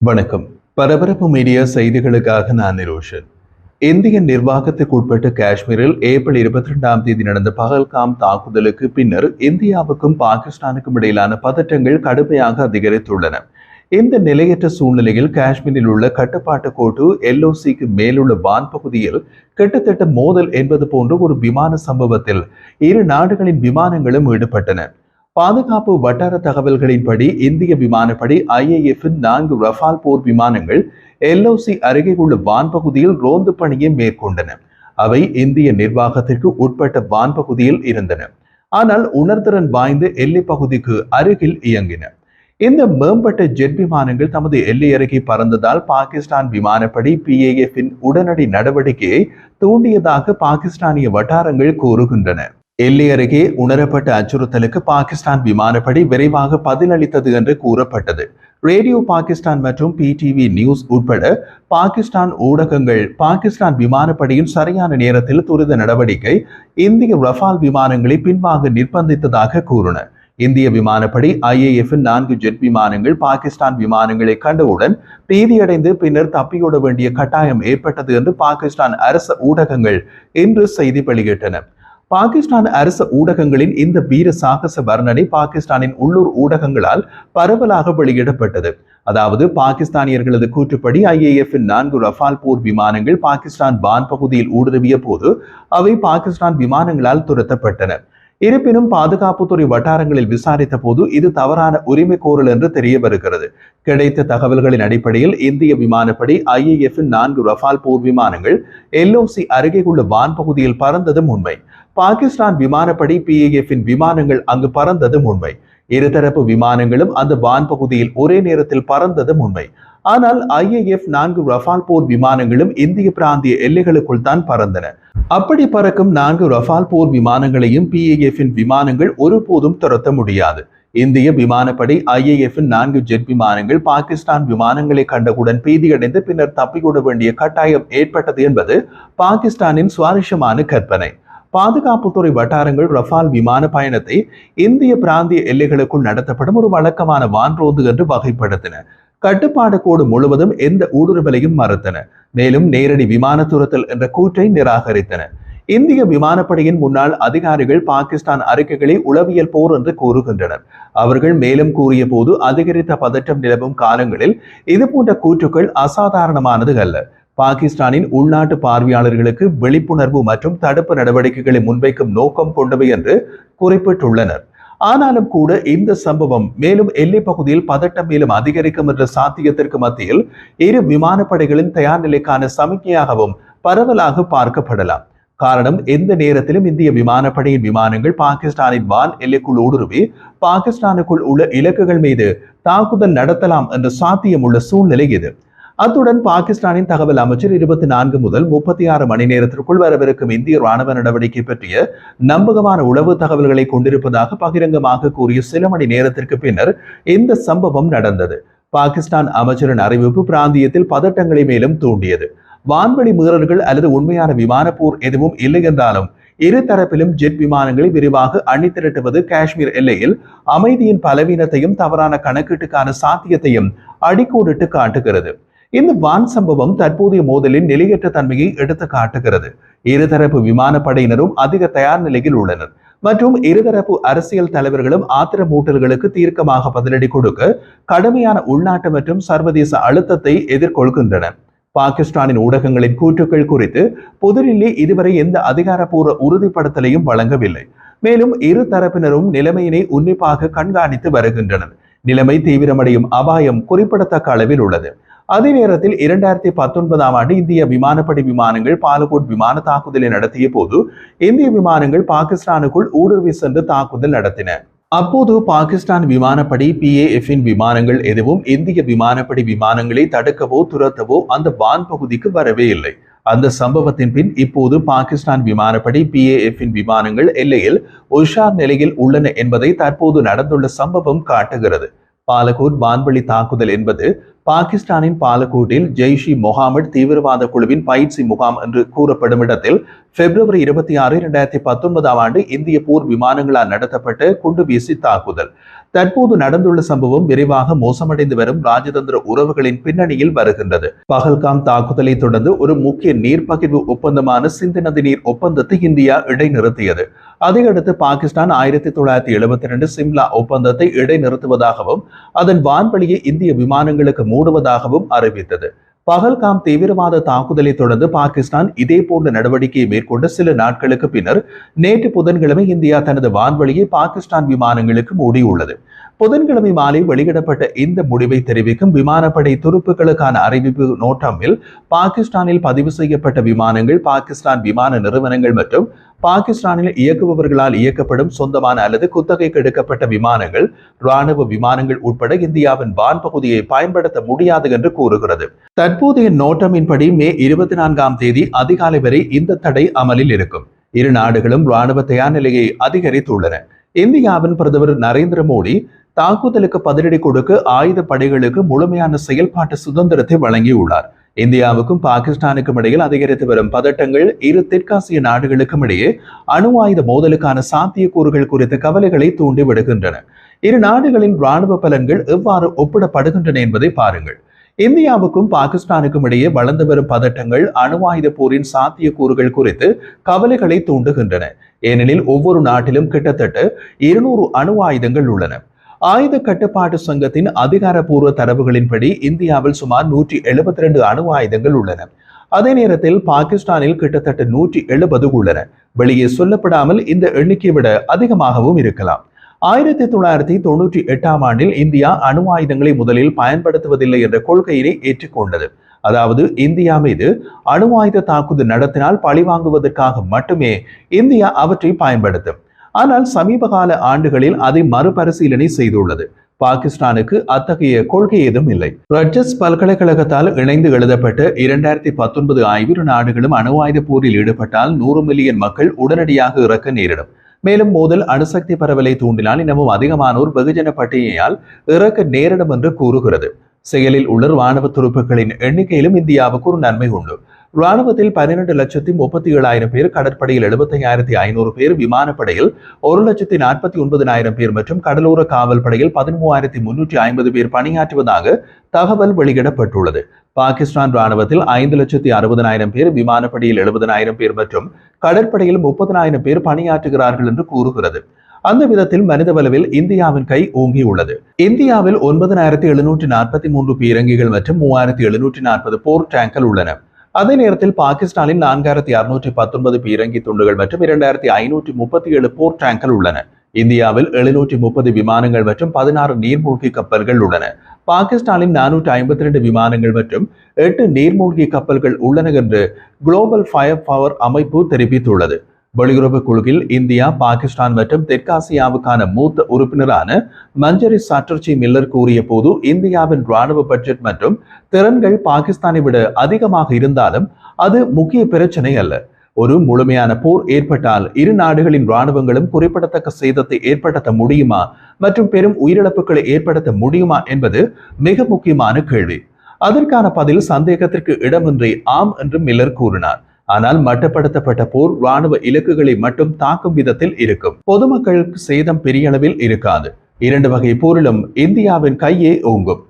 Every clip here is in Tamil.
வணக்கம். பரபரப்பு மீடியா செய்திகளுக்காக நான் நிரோஷன். இந்திய நிர்வாகத்துக்கு உட்பட்ட காஷ்மீரில் ஏப்ரல் 22ஆம் தேதி நடந்த பகல்காம் தாக்குதலுக்கு பின்னர் இந்தியாவுக்கும் பாகிஸ்தானுக்கும் இடையிலான பதற்றங்கள் கடுமையாக அதிகரித்துள்ளன. இந்த நிலையற்ற சூழ்நிலையில் காஷ்மீரில் உள்ள கட்டுப்பாட்டு கோட்டு LOCக்கு மேலுள்ள வான் பகுதியில் கிட்டத்தட்ட மோதல் என்பது போன்ற ஒரு விமான சம்பவத்தில் இரு நாடுகளின் விமானங்களும் ஈடுபட்டன. பாதுகாப்பு வட்டார தகவல்களின்படி இந்திய விமானப்படை IAF-இன் 4 ரஃபால் போர் விமானங்கள் LOC அருகே உள்ள வான் பகுதியில் ரோந்து பணியை மேற்கொண்டன. அவை இந்திய நிர்வாகத்திற்கு உட்பட்ட வான் பகுதியில் இருந்தன, ஆனால் உணர்திறன் வாய்ந்த எல்லை பகுதிக்கு அருகில் இயங்கின. இந்த மேம்பட்ட ஜெட் விமானங்கள் தமது எல்லை அருகே பறந்ததால் பாகிஸ்தான் விமானப்படை PAF-இன் உடனடி நடவடிக்கையை தூண்டியதாக பாகிஸ்தானிய வட்டாரங்கள் கூறுகின்றன. எல்லை அருகே உணரப்பட்ட அச்சுறுத்தலுக்கு பாகிஸ்தான் விமானப்படை விரைவாக பதிலளித்தது என்று கூறப்பட்டது. ரேடியோ பாகிஸ்தான் மற்றும் PTV நியூஸ் உட்பட பாகிஸ்தான் ஊடகங்கள் பாகிஸ்தான் விமானப்படையின் சரியான நேரத்தில் துரித நடவடிக்கை இந்திய ரஃபால் விமானங்களை பின்வாங்க நிர்பந்தித்ததாக கூறின. இந்திய விமானப்படை IAF-இன் 4 ஜெட் விமானங்கள் பாகிஸ்தான் விமானங்களை கண்டவுடன் பீதியடைந்து பின்னர் தப்பியோட வேண்டிய கட்டாயம் ஏற்பட்டது என்று பாகிஸ்தான் அரசு ஊடகங்கள் இன்று செய்தி வெளியிட்டன. பாகிஸ்தான் அரசு ஊடகங்களின் இந்த வீர சாகச வர்ணனை பாகிஸ்தானின் உள்ளூர் ஊடகங்களால் பரவலாக வெளியிடப்பட்டது. அதாவது பாகிஸ்தானியர்களது கூற்றுப்படி IAF-இன் 4 ரஃபால் போர் விமானங்கள் பாகிஸ்தான் வான் பகுதியில் ஊடுருவிய போது அவை பாகிஸ்தான் விமானங்களால் துரத்தப்பட்டன. இருப்பினும் பாதுகாப்புத்துறை வட்டாரங்களில் விசாரித்த போது இது தவறான உரிமை கோரல் என்று தெரிய வருகிறது. கிடைத்த தகவல்களின் அடிப்படையில் இந்திய விமானப்படை IAF-இன் 4 ரஃபால் போர் விமானங்கள் LOC அருகே உள்ள வான் பகுதியில் பறந்ததும் உண்மை. பாகிஸ்தான் விமானப்படை PAF-இன் விமானங்கள் அங்கு பறந்ததும் உண்மை. இருதரப்பு விமானங்களும் அந்த வான் பகுதியில் ஒரே நேரத்தில் பறந்ததும் உண்மை. ஆனால் IAF 4 ரஃபால் போர் விமானங்களும் இந்திய பிராந்திய எல்லைகளுக்குள் தான் பறந்தன. அப்படி பறக்கும் 4 ரஃபால் போர் விமானங்களையும் PAF-இன் விமானங்கள் ஒருபோதும் துரத்த முடியாது. இந்திய விமானப்படை IAF-இன் 4 ஜெட் விமானங்கள் பாகிஸ்தான் விமானங்களை கண்டவுடன் பீதியடைந்து பின்னர் தப்பியோட வேண்டிய கட்டாயம் ஏற்பட்டது என்பது பாகிஸ்தானின் சுவாரஸ்யமான கற்பனை. பாதுகாப்புத்துறை வட்டாரங்கள் ரஃபால் விமான பயணத்தை இந்திய பிராந்திய எல்லைகளுக்குள் நடத்தப்படும் ஒரு வழக்கமான வான்ரோந்து என்று வகைப்படுத்தின. கட்டுப்பாடு கோடு முழுவதும் எந்த ஊடுருவலையும் மறுத்தன. மேலும் நேரடி விமான துரத்தல் என்ற கூற்றை நிராகரித்தன. இந்திய விமானப்படையின் முன்னாள் அதிகாரிகள் பாகிஸ்தான் அறிக்கைகளை உளவியல் போர் என்று கூறுகின்றனர். அவர்கள் மேலும் கூறிய போது அதிகரித்த பதற்றம் நிலவும் காலங்களில் இதுபோன்ற கூற்றுக்கள் அசாதாரணமானது அல்ல. பாகிஸ்தானின் உள்நாட்டு பார்வையாளர்களுக்கு விழிப்புணர்வு மற்றும் தடுப்பு நடவடிக்கைகளை முன்வைக்கும் நோக்கம் கொண்டவை என்று குறிப்பிட்டுள்ளனர். ஆனாலும் கூட இந்த சம்பவம் மேலும் எல்லை பகுதியில் பதட்டம் மேலும் அதிகரிக்கும் என்ற சாத்தியத்திற்கு மத்தியில் இரு விமானப்படைகளின் தயார் நிலைக்கான சமிக்கையாகவும் பரவலாக பார்க்கப்படலாம். காரணம், எந்த நேரத்திலும் இந்திய விமானப்படையின் விமானங்கள் பாகிஸ்தானின் வான் எல்லைக்குள் ஊடுருவி பாகிஸ்தானுக்குள் உள்ள இலக்குகள் மீது தாக்குதல் நடத்தலாம் என்ற சாத்தியம் உள்ள சூழ்நிலை இது. அத்துடன் பாகிஸ்தானின் தகவல் அமைச்சர் 24 முதல் 36 மணி நேரத்திற்குள் வரவிருக்கும் இந்திய ராணுவ நடவடிக்கை பற்றிய நம்பகமான உளவு தகவல்களை கொண்டிருப்பதாக பகிரங்கமாக கூறிய சில மணி நேரத்திற்கு பின்னர் இந்த சம்பவம் நடந்தது. பாகிஸ்தான் அமைச்சரின் அறிவிப்பு பிராந்தியத்தில் பதட்டங்களை மேலும் தூண்டியது. வான்வெளி மீறல்கள் அல்லது உண்மையான விமான போர் எதுவும் இல்லை என்றாலும் இரு தரப்பிலும் ஜெட் விமானங்களை விரிவாக அணிதிரட்டுவது காஷ்மீர் எல்லையில் அமைதியின் பலவீனத்தையும் தவறான கணக்கீட்டுக்கான சாத்தியத்தையும் அடிக்கோடிட்டு காட்டுகிறது. இந்த வான் சம்பவம் தற்போதைய மோதலின் நிலையற்ற தன்மையை எடுத்து காட்டுகிறது. இருதரப்பு விமானப்படையினரும் அதிக தயார் நிலையில் உள்ளனர் மற்றும் இருதரப்பு அரசியல் தலைவர்களும் ஆத்திரமூட்டல்களுக்கு தீர்க்கமாக பதிலடி கொடுக்க கடுமையான உள்நாட்டு மற்றும் சர்வதேச அழுத்தத்தை எதிர்கொள்கின்றனர். பாகிஸ்தானின் ஊடகங்களின் கூற்றுக்கள் குறித்து புதுடில்லி இதுவரை எந்த அதிகாரப்பூர்வ உறுதிப்படுத்தலையும் வழங்கவில்லை. மேலும் இரு தரப்பினரும் நிலைமையினை உன்னிப்பாக கண்காணித்து வருகின்றனர். நிலைமை தீவிரமடையும் அபாயம் குறிப்பிடத்தக்க அளவில் உள்ளது. அதே நேரத்தில் 2019ஆம் ஆண்டு இந்திய விமானப்படை விமானங்கள் பாலகோட் விமான தாக்குதலை நடத்திய போது இந்திய விமானங்கள் பாகிஸ்தானுக்குள் ஊடுருவி சென்று தாக்குதல் நடத்தின. அப்போது பாகிஸ்தான் விமானப்படை PAF-இன் விமானங்கள் எதுவும் இந்திய விமானப்படை விமானங்களை தடுக்கவோ துரத்தவோ அந்த வான் பகுதிக்கு வரவே இல்லை. அந்த சம்பவத்தின் பின் இப்போது பாகிஸ்தான் விமானப்படை PAF-இன் விமானங்கள் எல்லையில் உஷார் நிலையில் உள்ளன என்பதை தற்போது நடந்துள்ள சம்பவம் காட்டுகிறது. பாலகோட் வான்வெளி தாக்குதல் என்பது பாகிஸ்தானின் பாலகோட்டில் ஜெய்ஷ்-இ முகமது தீவிரவாத குழுவின் பயிற்சி முகாம் என்று கூறப்படும் இடத்தில் பிப்ரவரி 26, 2019ஆம் ஆண்டு இந்திய போர் விமானங்களால் நடத்தப்பட்ட குண்டுவீசி தாக்குதல். தற்போது நடந்துள்ள சம்பவம் விரைவாக மோசமடைந்து வரும் ராஜதந்திர உறவுகளின் பின்னணியில் வருகின்றது. பகல்காம் தாக்குதலை தொடர்ந்து ஒரு முக்கிய நீர்ப்பகிர்வு ஒப்பந்தமான சிந்து நதி நீர் ஒப்பந்தத்தை இந்தியா இடைநிறுத்தியது. அதையடுத்து பாகிஸ்தான் 1972 சிம்லா ஒப்பந்தத்தை இடைநிறுத்துவதாகவும் அதன் வான்வழியை இந்திய விமானங்களுக்கு மூடுவதாகவும் அறிவித்தது. பகல்காம் தீவிரவாத தாக்குதலை தொடர்ந்து பாகிஸ்தான் இதே போன்ற நடவடிக்கையை மேற்கொண்ட சில நாட்களுக்கு பின்னர் நேற்று புதன்கிழமை இந்தியா தனது வான்வழியை பாகிஸ்தான் விமானங்களுக்கு மூடியுள்ளது. புதன்கிழமை மாலை வெளியிடப்பட்ட இந்த முடிவை தெரிவிக்கும் விமானப்படை துருப்புகளுக்கான அறிவிப்பு நோட்டமில் பாகிஸ்தானில் பதிவு செய்யப்பட்ட விமானங்கள், பாகிஸ்தான் விமான நிறுவனங்கள் மற்றும் பாகிஸ்தானில் இயக்குபவர்களால் இயக்கப்படும் சொந்தமான அல்லது குத்தகைக்கு எடுக்கப்பட்ட விமானங்கள், ராணுவ விமானங்கள் உட்பட இந்தியாவின் வான் பகுதியை பயன்படுத்த முடியாது என்று கூறுகிறது. தற்போதைய நோட்டமின்படி மே 24ஆம் தேதி அதிகாலை வரை இந்த தடை அமலில் இருக்கும். இரு நாடுகளும் ராணுவ தயார் நிலையை அதிகரித்துள்ளன. இந்தியாவின் பிரதமர் நரேந்திர மோடி தாக்குதலுக்கு பதிலடி கொடுக்க ஆயுத படைகளுக்கு முழுமையான செயல்பாட்டு சுதந்திரத்தை வழங்கியுள்ளார். இந்தியாவுக்கும் பாகிஸ்தானுக்கும் இடையில் அதிகரித்து வரும் பதட்டங்கள் இரு தெற்காசிய நாடுகளுக்கும் இடையே அணு ஆயுத மோதலுக்கான சாத்தியக்கூறுகள் குறித்த கவலைகளை தூண்டி விடுகின்றன. இரு நாடுகளின் ராணுவ பலன்கள் எவ்வாறு ஒப்பிடப்படுகின்றன என்பதை பாருங்கள். இந்தியாவுக்கும் பாகிஸ்தானுக்கும் இடையே வளர்ந்து வரும் பதட்டங்கள் அணு ஆயுத போரின் சாத்தியக்கூறுகள் குறித்து கவலைகளை தூண்டுகின்றன. ஏனெனில் ஒவ்வொரு நாட்டிலும் கிட்டத்தட்ட 200 அணு ஆயுதங்கள் உள்ளன. ஆயுத கட்டுப்பாட்டு சங்கத்தின் அதிகாரப்பூர்வ தரவுகளின்படி இந்தியாவில் சுமார் 172 அணு ஆயுதங்கள் உள்ளன. அதே நேரத்தில் பாகிஸ்தானில் கிட்டத்தட்ட 170 உள்ளன. வெளியே சொல்லப்படாமல் இந்த எண்ணிக்கை விட அதிகமாகவும் இருக்கலாம். 1998ஆம் ஆண்டில் இந்தியா அணு ஆயுதங்களை முதலில் பயன்படுத்துவதில்லை என்ற கொள்கையினை ஏற்றுக்கொண்டது. அதாவது இந்தியா மீது அணு ஆயுத தாக்குதல் நடத்தினால் பழிவாங்குவதற்காக மட்டுமே இந்தியா அவற்றை பயன்படுத்தும். ஆனால் சமீப கால ஆண்டுகளில் அதை மறுபரிசீலனை செய்துள்ளது. பாகிஸ்தானுக்கு அத்தகைய கொள்கை ஏதும் இல்லை. ரட்ஜஸ் பல்கலைக்கழகத்தால் இணைந்து எழுதப்பட்ட 2019 ஆய்வு நாடுகளும் அணு ஆயுத போரில் ஈடுபட்டால் 100 மில்லியன் மக்கள் உடனடியாக இறக்க நேரிடும். மேலும் மோதல் அணுசக்தி பரவலை தூண்டினால் இன்னமும் அதிகமானோர் வெகுஜன பட்டினியால் இறக்க நேரிடும் என்று கூறுகிறது. செயலில் உள்ள ராணுவ துருப்புகளின் எண்ணிக்கையிலும் இந்தியாவுக்கு ஒரு நன்மை உண்டு. ராணுவத்தில் 12,37,000 பேர், கடற்படையில் 75,500 பேர், விமானப்படையில் 1,49,000 பேர் மற்றும் கடலோர காவல் படையில் 13,350 பேர் பணியாற்றுவதாக தகவல் வெளியிடப்பட்டுள்ளது. பாகிஸ்தான் ராணுவத்தில் 5,60,000 பேர், விமானப்படையில் 70,000 பேர் மற்றும் கடற்படையில் 30,000 பேர் பணியாற்றுகிறார்கள் என்று கூறுகிறது. அந்த விதத்தில் மனிதவளவில் இந்தியாவின் கை ஓங்கியுள்ளது. இந்தியாவில் 9,743 பீரங்கிகள் மற்றும் 3,740 போர் டேங்கர்கள் உள்ளன. அதே நேரத்தில் பாகிஸ்தானில் 4,619 பீரங்கி துண்டுகள் மற்றும் 2,537 போர் டேங்கர்கள் உள்ளன. இந்தியாவில் 730 விமானங்கள் மற்றும் 16 நீர்மூழ்கி கப்பல்கள் உள்ளன. பாகிஸ்தானில் 452 விமானங்கள் மற்றும் 8 நீர்மூழ்கி கப்பல்கள் உள்ளன என்று குளோபல் ஃபயர் பவர் அமைப்பு தெரிவித்துள்ளது. வெளியுறவு குழுவில் இந்தியா, பாகிஸ்தான் மற்றும் தெற்காசியாவுக்கான மூத்த உறுப்பினரான மஞ்சரி சாட்டர்ஜி மில்லர் கூறிய போது, இந்தியாவின் ராணுவ பட்ஜெட் மற்றும் திறன்கள் பாகிஸ்தானை விட அதிகமாக இருந்தாலும் அது முக்கிய பிரச்சனை அல்ல. ஒரு முழுமையான போர் ஏற்பட்டால் இரு நாடுகளின் ராணுவங்களும் குறிப்பிடத்தக்க சேதத்தை ஏற்படுத்த முடியுமா மற்றும் பெரும் உயிரிழப்புகளை ஏற்படுத்த முடியுமா என்பது மிக முக்கியமான கேள்வி. அதற்கான பதில் சந்தேகத்திற்கு இடமின்றி ஆம் என்று மில்லர் கூறினார். ஆனால் மட்டுப்படுத்தப்பட்ட போர் ராணுவ இலக்குகளை மட்டும் தாக்கும் விதத்தில் இருக்கும். பொதுமக்களுக்கு சேதம் பெரிய அளவில் இருக்காது. 2 வகை போரிலும் இந்தியாவின் கையே ஓங்கும்.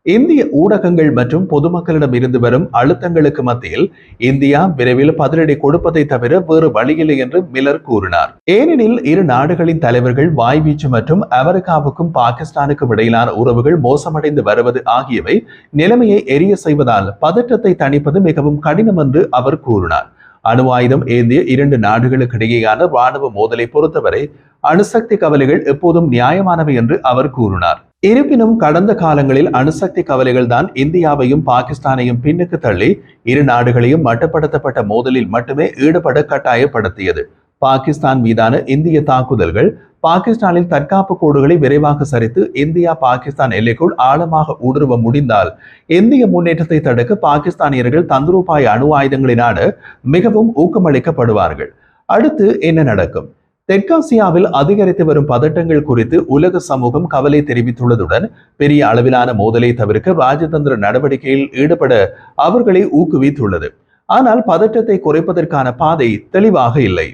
இந்திய ஊடகங்கள் மற்றும் பொதுமக்களிடம் இருந்து வரும் அழுத்தங்களுக்கு மத்தியில் இந்தியா விரைவில் பதிலடி கொடுப்பதை தவிர வேறு வழியில்லை என்று மில்லர் கூறினார். ஏனெனில் இரு நாடுகளின் தலைவர்கள் வாய்வீச்சு மற்றும் அமெரிக்காவுக்கும் பாகிஸ்தானுக்கும் இடையிலான உறவுகள் மோசமடைந்து வருவது ஆகியவை நிலைமையை எரிய செய்வதால் பதற்றத்தை தணிப்பது மிகவும் கடினம் என்று அவர் கூறினார். அணு ஆயுதம் ஏந்திய 2 நாடுகளுக்கு இடையேயான ராணுவ மோதலை பொறுத்தவரை அணுசக்தி கவலைகள் எப்போதும் நியாயமானவை என்று அவர் கூறினார். இருப்பினும் கடந்த காலங்களில் அணுசக்தி கவலைகள் தான் இந்தியாவையும் பாகிஸ்தானையும் பின்னுக்கு தள்ளி இரு நாடுகளையும் மட்டுப்படுத்தப்பட்ட மோதலில் மட்டுமே ஈடுபட கட்டாயப்படுத்தியது. பாகிஸ்தான் மீதான இந்திய தாக்குதல்கள் பாகிஸ்தானில் தற்காப்பு கோடுகளை விரைவாக சரித்து இந்தியா பாகிஸ்தான் எல்லைக்குள் ஆழமாக ஊடுருவ முடிந்தால் இந்திய முன்னேற்றத்தை தடுக்க பாகிஸ்தானியர்கள் தந்திரோபாய அணு ஆயுதங்களினால மிகவும் ஊக்கமளிக்கப்படுவார்கள். அடுத்து என்ன நடக்கும்? தெற்காசியாவில் அதிகரித்து வரும் பதட்டங்கள் குறித்து உலக சமூகம் கவலை தெரிவித்துள்ளதுடன் பெரிய அளவிலான மோதலை தவிர்க்க ராஜதந்திர நடவடிக்கையில் ஈடுபட அவர்களை ஊக்குவித்துள்ளது. ஆனால் பதற்றத்தை குறைப்பதற்கான பாதை தெளிவாக இல்லை.